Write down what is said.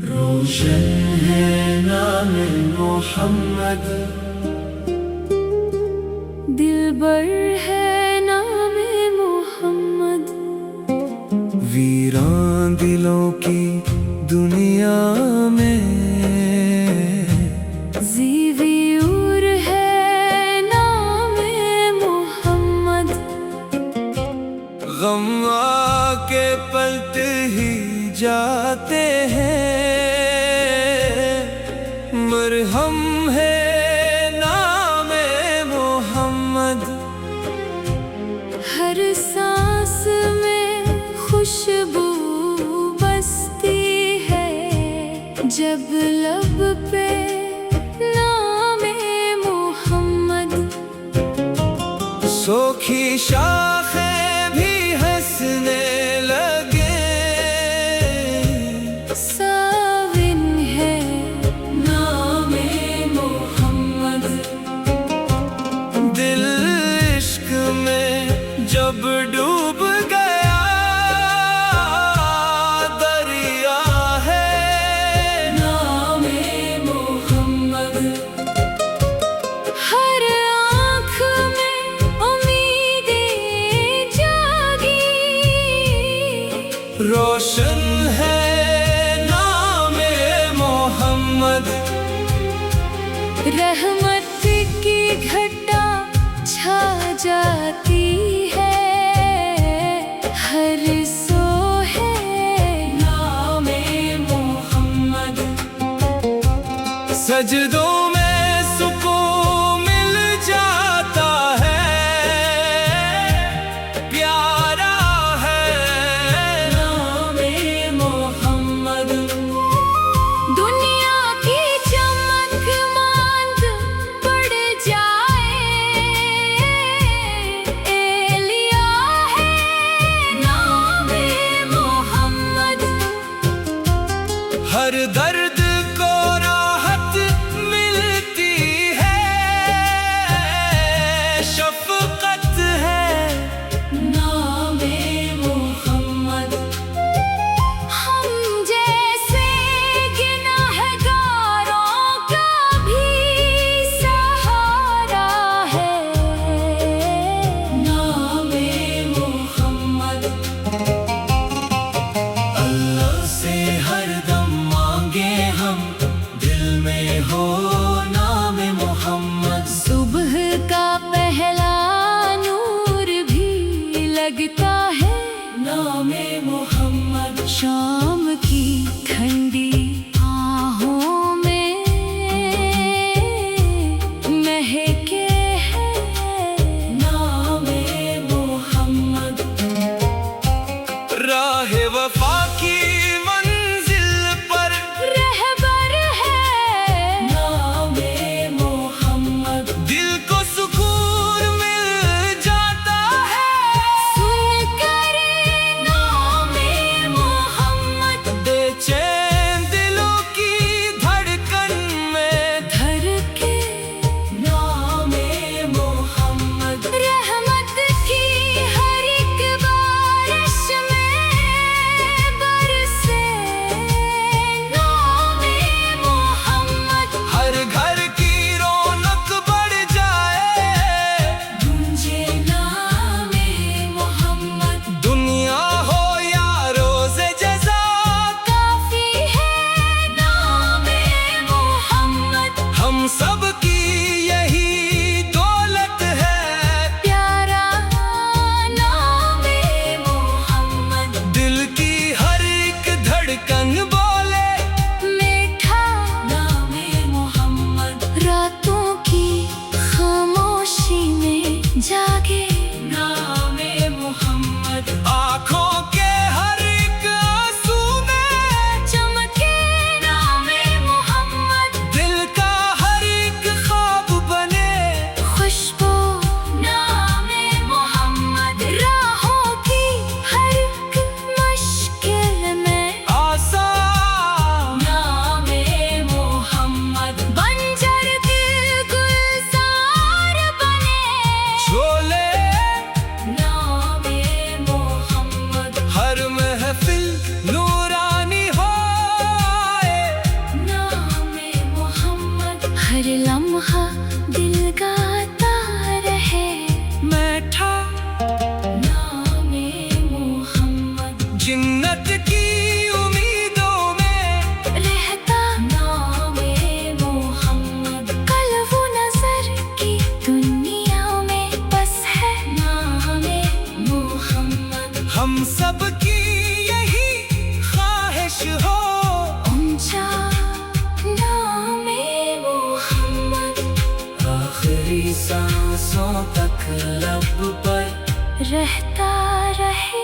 रोशन है नाम मोहम्मद, दिलबर है नाम मोहम्मद। वीरान दिलों की दुनिया में ज़ीवीउर है नाम मोहम्मद। गम आके पलट ही जाते हैं, मरहम है नाम मोहम्मद। हर सांस में खुशबू बसती है, जब लब पे नाम मोहम्मद। सोखी शाखें भी हंसने लगे, साविन है नाम मोहम्मद। दिल इश्क में जब डूब गया, दरिया है नाम मोहम्मद। हर आँख में उम्मीदें जागी, रोशन है नाम मोहम्मद। रहमत की घटा छा जाती है, हर सो है नाम मोहम्मद। सजदों में सुकून मिल जाता है, प्यारा है नाम मोहम्मद। दुनिया की चमक मांद पड़ जाए, एलिया है नाम मोहम्मद। हर दर्द को राहत मिलती है, शफकत है नाम मोहम्मद। हम जैसे गुनहगारों का भी सहारा है नाम मोहम्मद। अल्लाह से हरदम मांगे हम, दिल में हो नाम मोहम्मद। सुबह का पहला नूर भी लगता है नाम मोहम्मद। शाम की ठंडी आहों में महके है नाम मोहम्मद। राह वफा की मंजिल पर रहबर है नाम मोहम्मद। दिल को सुकून मिल जाता है, सुनकर नाम मोहम्मद। बेचैन दिल आखिरी सांसों तक लब पर रहता रहे